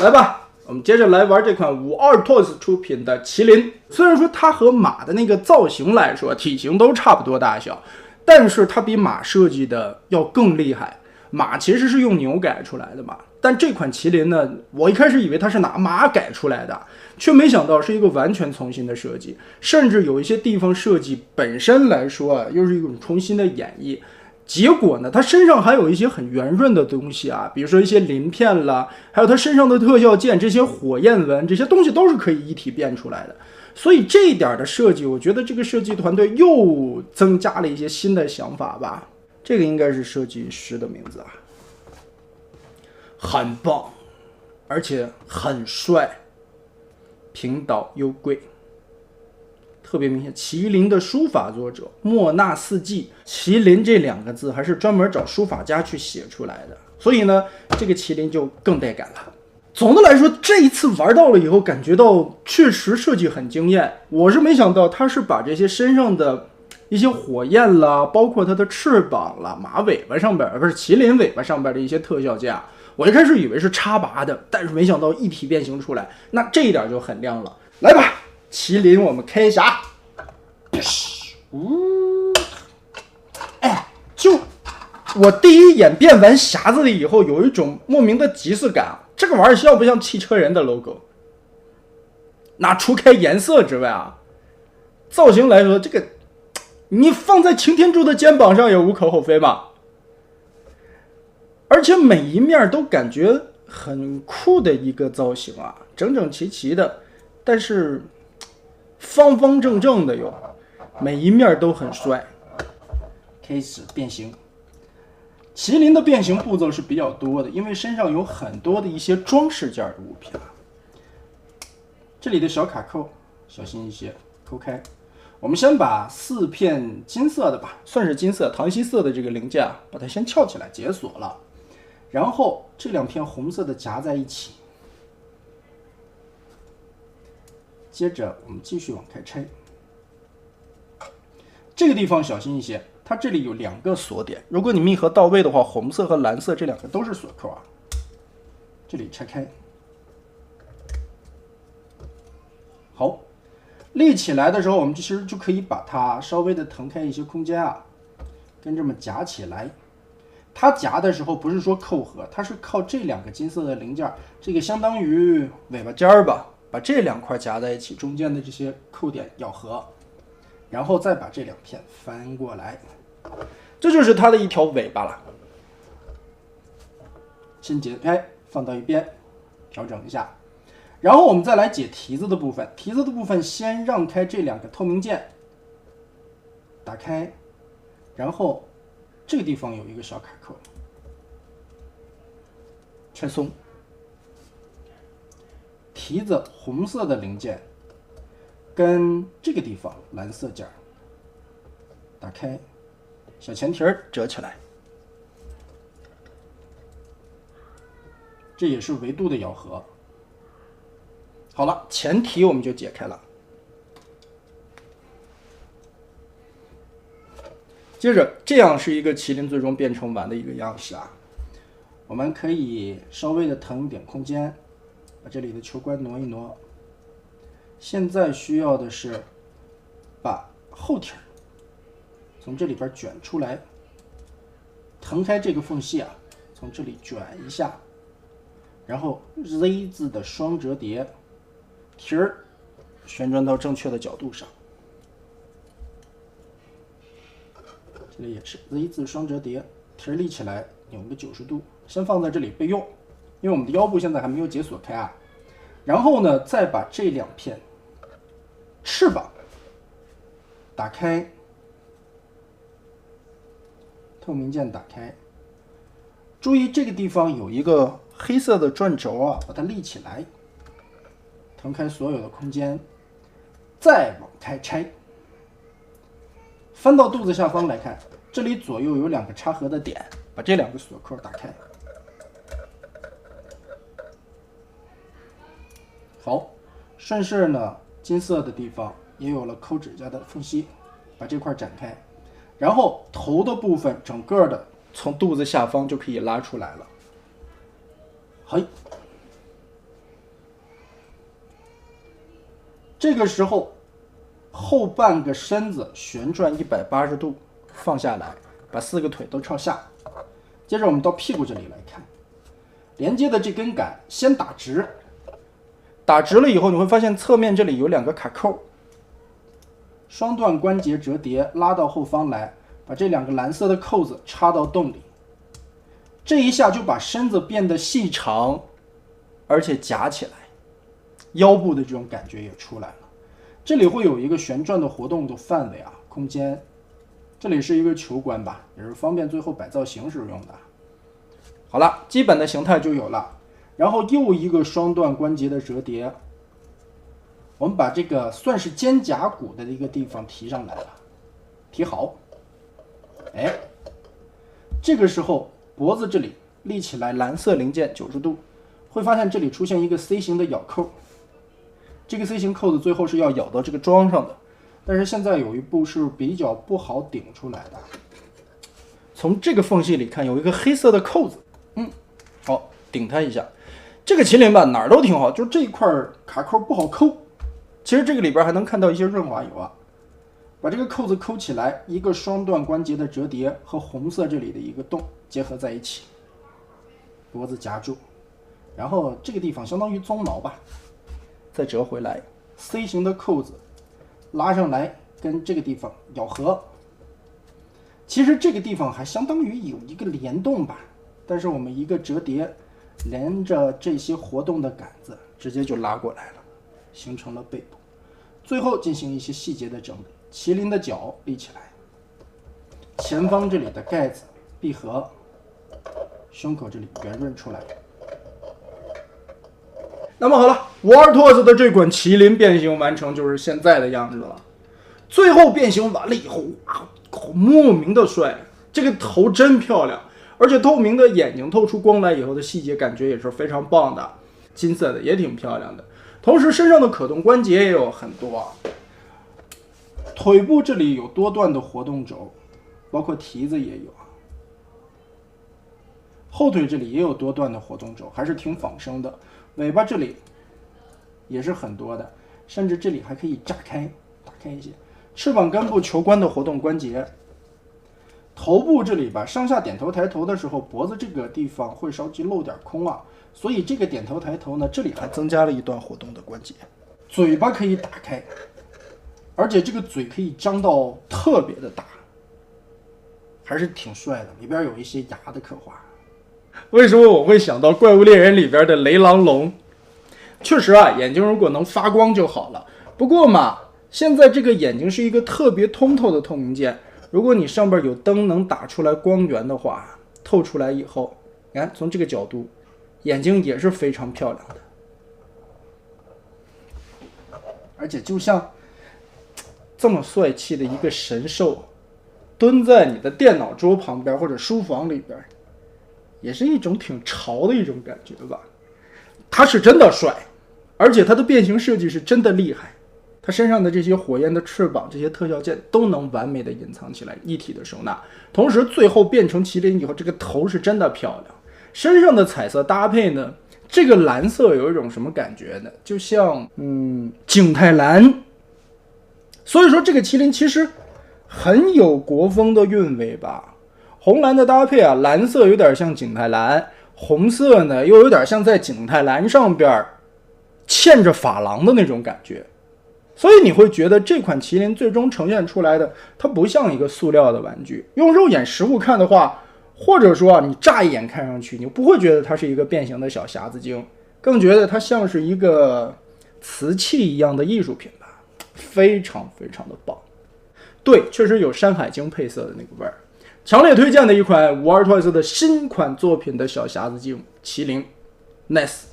来吧，我们接着来玩这款52 Toys 出品的麒麟。虽然说它和马的那个造型来说，体型都差不多大小，但是它比马设计的要更厉害。马其实是用牛改出来的嘛，但这款麒麟呢，我一开始以为它是拿马改出来的，却没想到是一个完全重新的设计，甚至有一些地方设计本身来说啊，又是一种重新的演绎。结果呢，它身上还有一些很圆润的东西啊，比如说一些鳞片啦，还有它身上的特效件，这些火焰纹，这些东西都是可以一体变出来的。所以这一点的设计，我觉得这个设计团队又增加了一些新的想法吧。这个应该是设计师的名字啊，很棒，而且很帅，平岛优贵。特别明显，麒麟的书法作者莫纳四季，麒麟这2个字还是专门找书法家去写出来的，所以呢，这个麒麟就更带感了。总的来说，这一次玩到了以后，感觉到确实设计很惊艳。我是没想到他是把这些身上的一些火焰啦，包括它的翅膀啦、马尾巴上边，不是麒麟尾巴上边的一些特效件，我一开始以为是插拔的，但是没想到一体变形出来，那这一点就很亮了。来吧，麒麟，我们开匣。哎，就我第一眼变完匣子了以后，有一种莫名的即视感。这个玩意儿像不像汽车人的 logo？ 那除开颜色之外啊，造型来说，这个你放在擎天柱的肩膀上也无可厚非嘛。而且每一面都感觉很酷的一个造型啊，整整齐齐的，但是方方正正的哟，每一面都很帅。开始变形。麒麟的变形步骤是比较多的，因为身上有很多的一些装饰件的物品啊。这里的小卡扣小心一些，抠开。我们先把4片金色的吧，算是金色糖稀色的这个零件啊，把它先翘起来解锁了，然后这2片红色的夹在一起。接着我们继续往开拆。这个地方小心一些，它这里有2个锁点，如果你密合到位的话，红色和蓝色这2个都是锁扣啊。这里拆开，好，立起来的时候，我们其实就可以把它稍微的腾开一些空间啊，跟这么夹起来。它夹的时候不是说扣合，它是靠这2个金色的零件，这个相当于尾巴尖儿吧，把这2块夹在一起，中间的这些扣点咬合。然后再把这2片翻过来，这就是它的一条尾巴了。先解开，放到一边，调整一下。然后我们再来解蹄子的部分。蹄子的部分先让开这2个透明件，打开，然后这个地方有一个小卡扣，拆松。蹄子红色的零件跟这个地方蓝色件打开，小前蹄折起来，这也是维度的咬合。好了，前蹄我们就解开了。接着，这样是一个麒麟最终变成完的一个样式啊。我们可以稍微的腾一点空间，把这里的球冠挪一挪。现在需要的是把后蹄从这里边卷出来，腾开这个缝隙啊，从这里卷一下，然后 Z 字的双折叠，蹄儿旋转到正确的角度上。这里也是 Z 字双折叠，蹄儿立起来，扭个90度，先放在这里备用，因为我们的腰部现在还没有解锁开啊。然后呢，再把这2片翅膀打开，透明件打开。注意这个地方有一个黑色的转轴啊，把它立起来，腾开所有的空间，再往开拆。翻到肚子下方来看，这里左右有2个插合的点，把这2个锁扣打开。好，顺势呢，金色的地方也有了抠指甲的缝隙，把这块展开，然后头的部分整个的从肚子下方就可以拉出来了。嘿，这个时候后半个身子旋转180度放下来，把4个腿都朝下。接着我们到屁股这里来看，连接的这根杆先打直，打直了以后，你会发现侧面这里有2个卡扣，双段关节折叠拉到后方来，把这2个蓝色的扣子插到洞里，这一下就把身子变得细长，而且夹起来，腰部的这种感觉也出来了。这里会有一个旋转的活动的范围啊，空间。这里是一个球关吧，也是方便最后摆造型时用的。好了，基本的形态就有了。然后又一个双段关节的折叠，我们把这个算是肩胛骨的一个地方提上来了，提好。哎，这个时候脖子这里立起来，蓝色零件90度，会发现这里出现一个 C 型的咬扣。这个 C 型扣子最后是要咬到这个桩上的，但是现在有一步是比较不好顶出来的。从这个缝隙里看，有一个黑色的扣子，好，顶它一下。这个麒麟吧，哪儿都挺好，就这一块卡扣不好抠。其实这个里边还能看到一些润滑油啊。把这个扣子抠起来，一个双段关节的折叠和红色这里的一个洞结合在一起，脖子夹住，然后这个地方相当于鬃毛吧，再折回来 ，C 型的扣子拉上来，跟这个地方咬合。其实这个地方还相当于有一个联动吧，但是我们一个折叠连着这些活动的杆子，直接就拉过来了，形成了背部。最后进行一些细节的整理，麒麟的脚立起来，前方这里的盖子闭合，胸口这里圆润出来。那么好了，沃尔托斯的这款麒麟变形完成，就是现在的样子了。最后变形完了以后，哇，莫名的帅，这个头真漂亮，而且透明的眼睛透出光来以后的细节感觉也是非常棒的，金色的也挺漂亮的。同时身上的可动关节也有很多，腿部这里有多段的活动轴，包括蹄子也有，后腿这里也有多段的活动轴，还是挺仿生的。尾巴这里也是很多的，甚至这里还可以炸开打开一些。翅膀根部球关的活动关节，头部这里吧，上下点头抬头的时候，脖子这个地方会稍微漏点空啊，所以这个点头抬头呢，这里还增加了一段活动的关节。嘴巴可以打开，而且这个嘴可以张到特别的大，还是挺帅的，里边有一些牙的刻画。为什么我会想到怪物猎人里边的雷狼龙？确实啊，眼睛如果能发光就好了。不过嘛，现在这个眼睛是一个特别通透的透明件，如果你上边有灯能打出来光源的话，透出来以后，你看从这个角度，眼睛也是非常漂亮的。而且就像这么帅气的一个神兽，蹲在你的电脑桌旁边或者书房里边，也是一种挺潮的一种感觉吧。他是真的帅，而且他的变形设计是真的厉害。他身上的这些火焰的翅膀，这些特效件都能完美的隐藏起来，一体的收纳。同时最后变成麒麟以后，这个头是真的漂亮。身上的彩色搭配呢，这个蓝色有一种什么感觉呢？就像景泰蓝。所以说这个麒麟其实很有国风的韵味吧。红蓝的搭配啊，蓝色有点像景泰蓝，红色呢又有点像在景泰蓝上边嵌着珐琅的那种感觉。所以你会觉得这款麒麟最终呈现出来的，它不像一个塑料的玩具。用肉眼实物看的话，或者说你乍一眼看上去，你不会觉得它是一个变形的小匣子精，更觉得它像是一个瓷器一样的艺术品吧，非常非常的棒。对，确实有山海经配色的那个味儿。强烈推荐的一款沃尔托斯的新款作品的小匣子精麒麟 Nice。